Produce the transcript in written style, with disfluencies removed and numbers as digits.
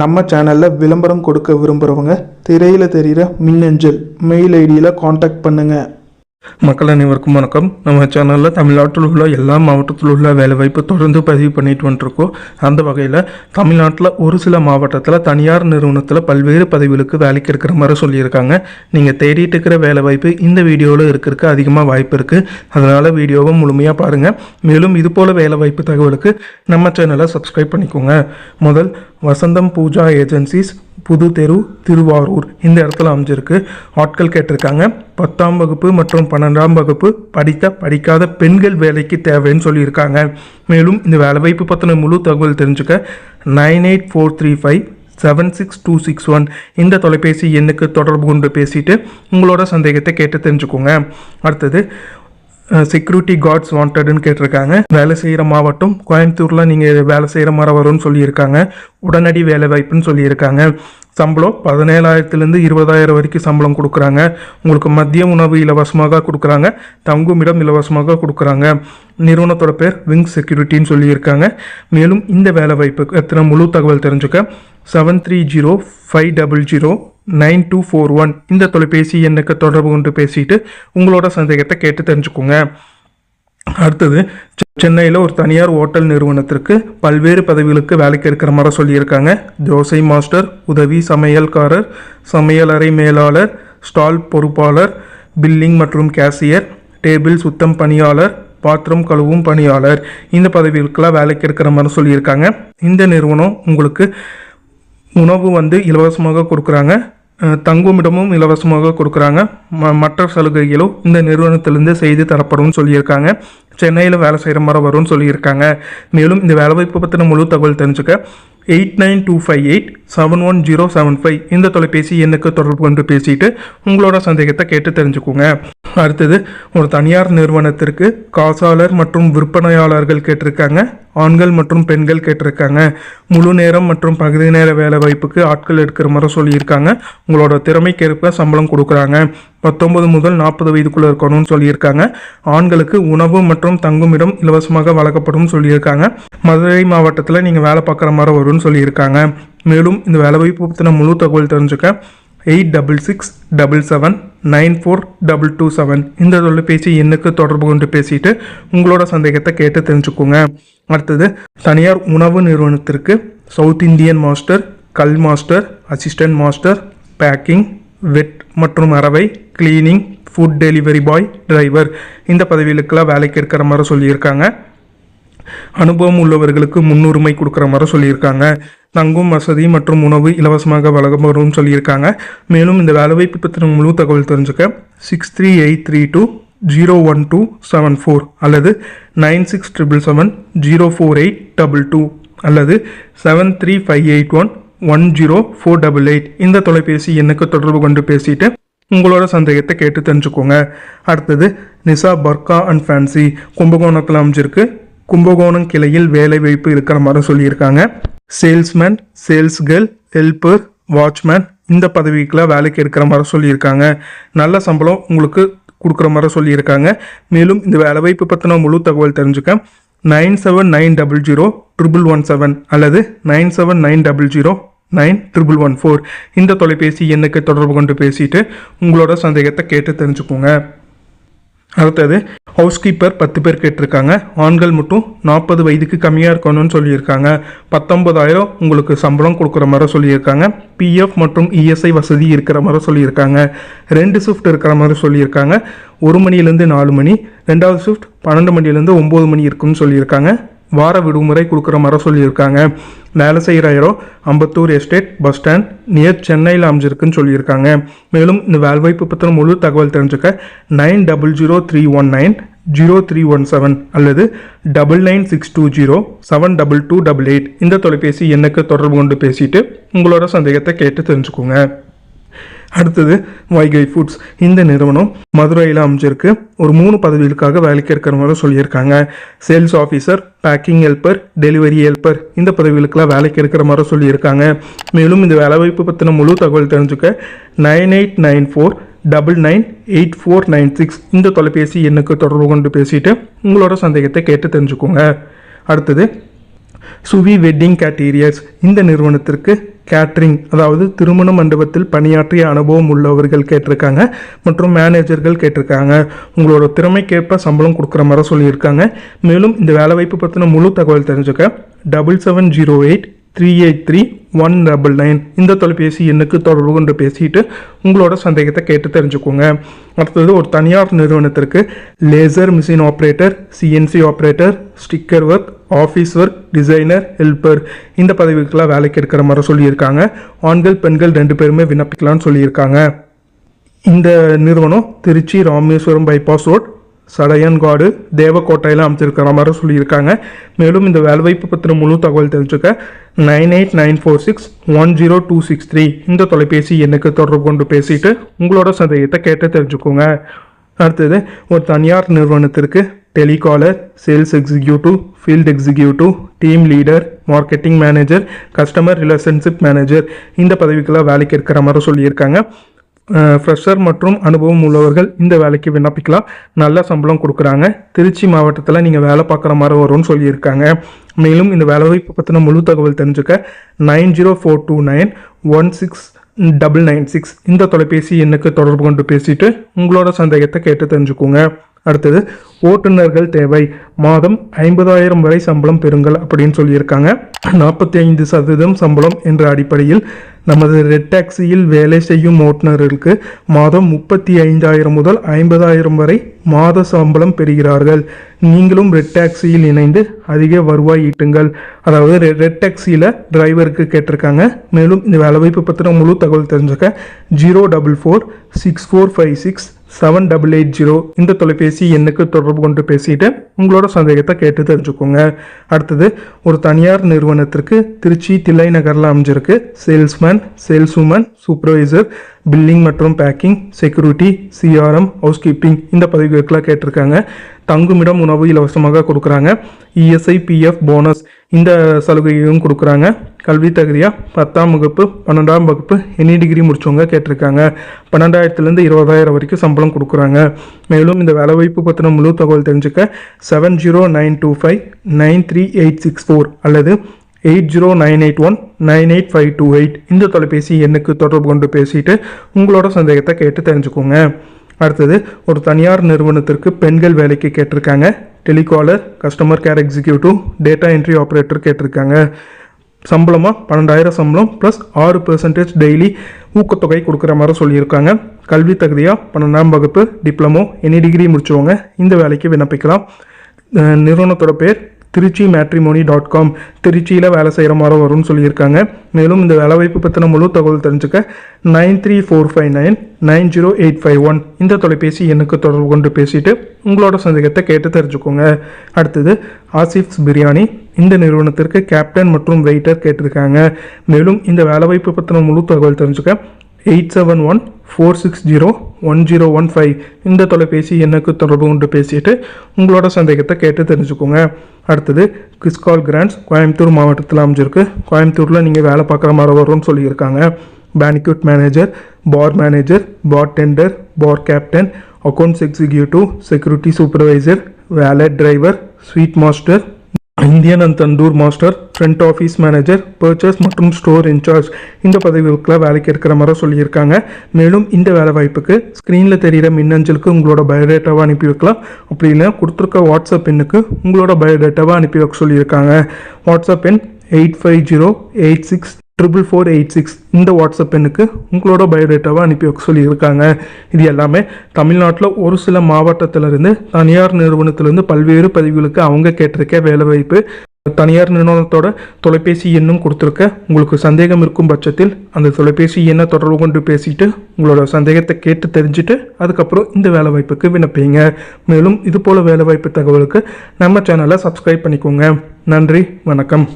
நம்ம சேனலில் விளம்பரம் கொடுக்க விரும்புகிறவங்க திரையில் தெரிகிற மின்னஞ்சல் மெயில் ஐடியில் காண்டாக்ட் பண்ணுங்கள். மக்கள் அனைவருக்கும் வணக்கம். நம்ம சேனலில் தமிழ்நாட்டில் உள்ள எல்லா மாவட்டத்தில் உள்ள வேலைவாய்ப்பு தொடர்ந்து பதிவு பண்ணிட்டு வந்துருக்கோம். அந்த வகையில் தமிழ்நாட்டில் ஒரு சில மாவட்டத்தில் தனியார் நிறுவனத்தில் பல்வேறு பதவிகளுக்கு வேலைக்கு இருக்கிற மாதிரி சொல்லியிருக்காங்க. நீங்கள் தேடிட்டு இருக்கிற வேலைவாய்ப்பு இந்த வீடியோவில் இருக்கிறதுக்கு அதிகமாக வாய்ப்பு இருக்குது. அதனால் வீடியோவை முழுமையாக பாருங்கள். மேலும் இதுபோல் வேலைவாய்ப்பு தகவலுக்கு நம்ம சேனலை சப்ஸ்கிரைப் பண்ணிக்கோங்க. முதல் வசந்தம் பூஜா ஏஜென்சிஸ், புது தெரு, திருவாரூர் இந்த இடத்துல அமைஞ்சிருக்கு. ஆட்கள் கேட்டிருக்காங்க. 10ஆம் வகுப்பு மற்றும் 12ஆம் வகுப்பு படிக்காத பெண்கள் வேலைக்கு தேவைன்னு சொல்லியிருக்காங்க. மேலும் இந்த வேலைவாய்ப்பு பற்றின முழு தகவல் தெரிஞ்சுக்க 9843576261 இந்த தொலைபேசி எண்ணுக்கு தொடர்பு கொண்டு பேசிட்டு உங்களோட சந்தேகத்தை கேட்டு தெரிஞ்சுக்கோங்க. அடுத்தது செக்யூரிட்டி கார்ட்ஸ் வாண்டட்னு கேட்டிருக்காங்க. வேலை செய்கிற மாவட்டம் கோயம்புத்தூரில் நீங்கள் வேலை செய்கிற மாதிரி வரும்னு சொல்லியிருக்காங்க. உடனடி வேலை வாய்ப்புன்னு சொல்லியிருக்காங்க. சம்பளம் 17,000 20,000 வரைக்கும் சம்பளம் கொடுக்குறாங்க. உங்களுக்கு மதிய உணவு இலவசமாக கொடுக்குறாங்க. தங்குமிடம் இலவசமாக கொடுக்குறாங்க. நிறுவனத்தோட பேர் விங் செக்யூரிட்டின்னு சொல்லியிருக்காங்க. மேலும் இந்த வேலை வாய்ப்புக்கு எத்தனை முழு தகவல் தெரிஞ்சுக்க 7305009241 இந்த தொலைபேசி எண்ணுக்கு தொடர்பு கொண்டு பேசிட்டு உங்களோட சந்தேகத்தை கேட்டு தெரிஞ்சுக்கோங்க. அடுத்தது சென்னையில் ஒரு தனியார் ஹோட்டல் நிறுவனத்திற்கு பல்வேறு பதவிகளுக்கு வேலைக்கு இருக்கிற மாதிரி சொல்லியிருக்காங்க. தோசை மாஸ்டர், உதவி சமையல்காரர், சமையலறை மேலாளர், ஸ்டால் பொறுப்பாளர், பில்லிங் மற்றும் கேசியர், டேபிள் சுத்தம் பணியாளர், பாத்திரம் கழுவும் பணியாளர் இந்த பதவிகளுக்கெல்லாம் வேலைக்கு இருக்கிற மாதிரி சொல்லியிருக்காங்க. இந்த நிறுவனம் உங்களுக்கு உணவு இலவசமாக கொடுக்குறாங்க. தங்குமிடமும் இலவசமாக கொடுக்குறாங்க. மற்ற சலுகைகளும் இந்த நிறுவனத்திலிருந்து செய்து தரப்படும் சொல்லியிருக்காங்க. சென்னையில் வேலை செய்கிற மாதிரி வரும்னு சொல்லியிருக்காங்க. மேலும் இந்த வேலைவாய்ப்பு பற்றின முழு தகவல் தெரிஞ்சுக்க 8925871075 இந்த தொலைபேசி எண்ணுக்கு தொடர்பு கொண்டு பேசிட்டு உங்களோட சந்தேகத்தை கேட்டு தெரிஞ்சுக்கோங்க. அடுத்தது ஒரு தனியார் நிறுவனத்திற்கு காசாளர் மற்றும் விற்பனையாளர்கள் கேட்டிருக்காங்க. ஆண்கள் மற்றும் பெண்கள் கேட்டிருக்காங்க. முழு நேரம் மற்றும் பகுதி நேர வேலை வாய்ப்புக்கு ஆட்கள் எடுக்கிற மாதிரி சொல்லியிருக்காங்க. உங்களோட திறமைக்கேற்ப சம்பளம் கொடுக்குறாங்க. 19 முதல் 40 வயதுக்குள்ளே இருக்கணும்னு சொல்லியிருக்காங்க. ஆண்களுக்கு உணவு மற்றும் தங்குமிடம் இலவசமாக வழங்கப்படும் சொல்லியிருக்காங்க. மதுரை மாவட்டத்தில் நீங்கள் வேலை பார்க்குற மாதிரி வரும்னு சொல்லியிருக்காங்க. மேலும் இந்த வேலைவாய்ப்பு பற்றின முழு தகவல் தெரிஞ்சுக்க 8667794227 இந்த தொலைபேசி எண்ணுக்கு தொடர்பு கொண்டு பேசிட்டு உங்களோட சந்தேகத்தை கேட்டு தெரிஞ்சுக்கோங்க. அடுத்தது தனியார் உணவு நிறுவனத்திற்கு சவுத் இந்தியன் மாஸ்டர், கல் மாஸ்டர், அசிஸ்டன்ட் மாஸ்டர், பேக்கிங், வெட் மற்றும் அரவை, cleaning, food delivery boy, driver இந்த பதவிகளுக்கெல்லாம் வேலைக்கு இருக்கிற மாதிரி சொல்லியிருக்காங்க. அனுபவம் உள்ளவர்களுக்கு முன்னுரிமை கொடுக்குற மாதிரி சொல்லியிருக்காங்க. தங்கும் வசதி மற்றும் உணவு இலவசமாக வழங்கப்படும் சொல்லியிருக்காங்க. மேலும் இந்த வேலைவாய்ப்பு பற்றின முழு தகவல் தெரிஞ்சுக்க 6383201274 அல்லது 9677704822 அல்லது 735811048 இந்த தொலைபேசி எண்ணுக்கு தொடர்பு கொண்டு பேசிட்டு உங்களோட சந்தேகத்தை கேட்டு தெரிஞ்சுக்கோங்க. அடுத்தது நிசா பர்கா அண்ட் ஃபேன்சி கும்பகோணத்தில் அமைஞ்சிருக்கு. கும்பகோணம் கிளையில் வேலை வாய்ப்பு இருக்கிற மாதிரி சொல்லியிருக்காங்க. Salesman, sales girl, helper, watchman இந்த பதவிக்கெல்லாம் வேலைக்கு இருக்கிற மாதிரி சொல்லியிருக்காங்க. நல்ல சம்பளம் உங்களுக்கு கொடுக்குற மாதிரி சொல்லியிருக்காங்க. மேலும் இந்த வேலை வாய்ப்பு பற்றின முழு தகவல் தெரிஞ்சுக்க 97900117 அல்லது 9790091114 இந்த தொலைபேசி எண்ணுக்கு தொடர்பு கொண்டு பேசிட்டு உங்களோட சந்தேகத்தை கேட்டு தெரிஞ்சுக்கோங்க. அடுத்தது ஹவுஸ் கீப்பர் 10 பேர் கேட்டிருக்காங்க. ஆண்கள் மட்டும் 40 வயதுக்கு கம்மியாக இருக்கணும்னு சொல்லியிருக்காங்க. 19,000 உங்களுக்கு சம்பளம் கொடுக்குற மாதிரி சொல்லியிருக்காங்க. பிஎஃப் மற்றும் இஎஸ்ஐ வசதி இருக்கிற மாதிரி சொல்லியிருக்காங்க. 2 ஷிஃப்ட் இருக்கிற மாதிரி சொல்லியிருக்காங்க. 1 மணிலேருந்து 4 மணி, 2வது ஷிஃப்ட் 12 மணிலேருந்து 9 மணி இருக்குன்னு சொல்லியிருக்காங்க. வார விடுமுறை கொடுக்குற மாதிரி சொல்லியிருக்காங்க. வேலை செய்கிற இடம் Ambattur estate bus stand near சென்னையில் அமைஞ்சிருக்குன்னு சொல்லியிருக்காங்க. மேலும் இந்த வேலைவாய்ப்பு பற்றின முழு தகவல் தெரிஞ்சுக்க 9003190317 அல்லது 99620722288 இந்த தொலைபேசி எண்ணுக்கு தொடர்பு கொண்டு பேசிட்டு உங்களோட சந்தேகத்தை கேட்டு தெரிஞ்சுக்கோங்க. அடுத்தது வைகை ஃபுட்ஸ் இந்த நிறுவனம் மதுரையில் அமைஞ்சிருக்கு. ஒரு 3 பதவிகளுக்காக வேலைக்கு இருக்கிற மாதிரி சொல்லியிருக்காங்க. Sales officer, packing helper, delivery helper இந்த பதவிகளுக்கெல்லாம் வேலைக்கு இருக்கிற மாதிரி சொல்லியிருக்காங்க. மேலும் இந்த வேலைவாய்ப்பு பற்றின முழு தகவல் தெரிஞ்சுக்க 9894998496 இந்த தொலைபேசி எண்ணுக்கு தொடர்பு கொண்டு பேசிட்டு உங்களோட சந்தேகத்தை கேட்டு தெரிஞ்சுக்கோங்க. அடுத்தது சுவி வெட்டிங் கேட்டீரியர்ஸ் இந்த நிறுவனத்திற்கு கேட்ரிங் அதாவது திருமண மண்டபத்தில் பணியாற்றிய அனுபவம் உள்ளவர்கள் கேட்டிருக்காங்க மற்றும் மேனேஜர்கள் கேட்டிருக்காங்க. உங்களோட திறமைக்கேற்ப சம்பளம் கொடுக்குற மாதிரி சொல்லியிருக்காங்க. மேலும் இந்த வேலைவாய்ப்பு பற்றின முழு தகவல் தெரிஞ்சுக்க 7708-383-199 இந்த தொலைபேசி எண்ணுக்கு தொடர்பு கொண்டு பேசிட்டு உங்களோட சந்தேகத்தை கேட்டு தெரிஞ்சுக்கோங்க. அடுத்தது ஒரு தனியார் நிறுவனத்திற்கு laser machine operator, CNC operator, sticker work, office work, designer, helper இந்த பதவிக்கெல்லாம் வேலைக்கு எடுக்கிற மாதிரி சொல்லியிருக்காங்க. ஆண்கள் பெண்கள் 2 பேருமே விண்ணப்பிக்கலாம்னு சொல்லியிருக்காங்க. இந்த நிறுவனம் திருச்சி ராமேஸ்வரம் பைபாஸ் ரோட், சடையன்காடு, தேவக்கோட்டையில் அமைச்சிருக்கிற மாதிரி சொல்லியிருக்காங்க. மேலும் இந்த வேலைவாய்ப்பு பற்றின முழு தகவல் தெரிஞ்சுக்க 9894610263 இந்த தொலைபேசி எண்ணுக்கு தொடர்பு கொண்டு பேசிட்டு உங்களோட சந்தேகத்தை கேட்டு தெரிஞ்சுக்கோங்க. அடுத்தது ஒரு தனியார் நிறுவனத்திற்கு telecaller, sales executive, field executive, team leader, marketing manager, customer relationship manager இந்த பதவிக்கெல்லாம் வேலைக்கு இருக்கிற மாதிரி சொல்லியிருக்காங்க. ஃப்ரெஷர் மற்றும் அனுபவம் உள்ளவர்கள் இந்த வேலைக்கு விண்ணப்பிக்கலாம். நல்ல சம்பளம் கொடுக்குறாங்க. திருச்சி மாவட்டத்தில் நீங்கள் வேலை பார்க்குற மாதிரி வரும்னு சொல்லியிருக்காங்க. மேலும் இந்த வேலைவாய்ப்பு பற்றின முழு தகவல் தெரிஞ்சுக்க 9042916996 இந்த தொலைபேசி எண்ணுக்கு தொடர்பு கொண்டு பேசிட்டு உங்களோட சந்தேகத்தை கேட்டு தெரிஞ்சுக்கோங்க. அடுத்தது ஓட்டுநர்கள் தேவை, மாதம் 50,000 வரை சம்பளம் பெறுங்கள் அப்படின்னு சொல்லியிருக்காங்க. 45% சம்பளம் என்ற அடிப்படையில் நமது ரெட் டாக்ஸியில் வேலை செய்யும் ஓட்டுநர்களுக்கு மாதம் 35,000 முதல் 50,000 வரை மாத சம்பளம் பெறுகிறார்கள். நீங்களும் ரெட் டாக்ஸியில் இணைந்து அதிக வருவாய் ஈட்டுங்கள். அதாவது ரெட் டாக்ஸியில் டிரைவருக்கு கேட்டிருக்காங்க. மேலும் இந்த வேலைவாய்ப்பு பற்றின முழு தகவல் தெரிஞ்சுக்க 044-6456-7880 இந்த தொலைபேசி எண்ணுக்கு தொடர்பு கொண்டு பேசிட்டு உங்களோட சந்தேகத்தை கேட்டு தெரிஞ்சுக்கோங்க. அடுத்தது ஒரு தனியார் நிறுவனத்திற்கு திருச்சி தில்லை நகரில் அமைஞ்சிருக்கு சேல்ஸ்மேன், சேல்ஸ்வுமன், சூப்பர்வைசர், பில்லிங் மற்றும் packing, security, CRM, housekeeping இந்த பதவிகளுக்கெல்லாம் கேட்டிருக்காங்க. தங்குமிடம் உணவு இலவசமாக கொடுக்குறாங்க. இஎஸ்ஐ, பிஎஃப், போனஸ் இந்த சலுகையும் கொடுக்குறாங்க. கல்வி தகுதியாக 10ஆம் வகுப்பு, 12ஆம் வகுப்பு, எனி டிகிரி முடிச்சவங்க கேட்டிருக்காங்க. 12,000 20,000 வரைக்கும் சம்பளம் கொடுக்குறாங்க. மேலும் இந்த வேலைவாய்ப்பு பற்றின முழு தகவல் தெரிஞ்சுக்க 7092593864 அல்லது 8098198528 இந்த தொலைபேசி எண்ணுக்கு தொடர்பு கொண்டு பேசிட்டு உங்களோட சந்தேகத்தை கேட்டு தெரிஞ்சுக்கோங்க. அடுத்தது ஒரு தனியார் நிறுவனத்திற்கு பெண்கள் வேலைக்கு கேட்டிருக்காங்க. Telecaller, customer care executive, data entry operator கேட்டிருக்காங்க. சம்பளமாக 12,000 சம்பளம் ப்ளஸ் 6% டெய்லி ஊக்கத்தொகை கொடுக்குற மாதிரி சொல்லியிருக்காங்க. கல்வி தகுதியாக 12ஆம் வகுப்பு, டிப்ளமோ, எனி டிகிரி முடிச்சவங்க இந்த வேலைக்கு விண்ணப்பிக்கலாம். நிறுவனத்தோட பேர் திருச்சி matrimony.com திருச்சியில் வேலை செய்கிற மாதிரி வரும்னு சொல்லியிருக்காங்க. மேலும் இந்த வேலைவாய்ப்பு பற்றின முழு தகவல் தெரிஞ்சுக்க 9345990851 இந்த தொலைபேசி எண்ணுக்கு தொடர்பு கொண்டு பேசிட்டு உங்களோட சந்தேகத்தை கேட்டு தெரிஞ்சுக்கோங்க. அடுத்தது ஆசிஃப்ஸ் பிரியாணி இந்த நிறுவனத்திற்கு கேப்டன் மற்றும் வெயிட்டர் கேட்டிருக்காங்க. மேலும் இந்த வேலைவாய்ப்பு பற்றின முழு தகவல் தெரிஞ்சுக்க 8714601015 இந்த தொலைபேசி எண்ணுக்கு தொடர்பு கொண்டு பேசிட்டு உங்களோட சந்தேகத்தை கேட்டு தெரிஞ்சுக்கோங்க. அடுத்தது கிறிஸ்கால் கிராண்ட்ஸ் கோயம்புத்தூர் மாவட்டத்தில் அமைஞ்சிருக்கு. கோயம்புத்தூரில் நீங்கள் வேலை பார்க்குற மாதிரி வரும்னு சொல்லியிருக்காங்க. Banquet manager, bar manager, bartender, bar captain, accounts executive, security supervisor, valet driver, sweet master, Indian and tandoor master, front office manager, purchase மற்றும் ஸ்டோர் இன்சார்ஜ் இந்த பதவிகளுக்குலாம் வேலைக்கு இருக்கிற மாதிரி சொல்லியிருக்காங்க. மேலும் இந்த வேலை வாய்ப்புக்கு ஸ்க்ரீனில் தெரிகிற மின்னஞ்சலுக்கு உங்களோட பயோடேட்டாவை அனுப்பி வைக்கலாம். அப்படி இல்லை கொடுத்துருக்க வாட்ஸ்அப் எண்ணுக்கு உங்களோட பயோடேட்டாவை அனுப்பி வைக்க சொல்லியிருக்காங்க. வாட்ஸ்அப் எண் 8508644486 இந்த வாட்ஸ்அப் எண்ணுக்கு உங்களோட பயோடேட்டாவை அனுப்பி வைக்க சொல்லியிருக்காங்க. இது எல்லாமே தமிழ்நாட்டில் ஒரு சில மாவட்டத்திலிருந்து தனியார் நிறுவனத்திலிருந்து பல்வேறு பதவிகளுக்கு அவங்க கேட்டிருக்க வேலைவாய்ப்பு. தனியார் நிறுவனத்தோட தொலைபேசி எண்ணும் கொடுத்துருக்க. உங்களுக்கு சந்தேகம் இருக்கும் பட்சத்தில் அந்த தொலைபேசி எண்ணை தொடர்பு கொண்டு பேசிட்டு உங்களோட சந்தேகத்தை கேட்டு தெரிஞ்சுட்டு அதுக்கப்புறம் இந்த வேலைவாய்ப்புக்கு விண்ணப்பிங்க. மேலும் இது போல வேலைவாய்ப்பு தகவலுக்கு நம்ம சேனலை சப்ஸ்கிரைப் பண்ணிக்கோங்க. நன்றி, வணக்கம்.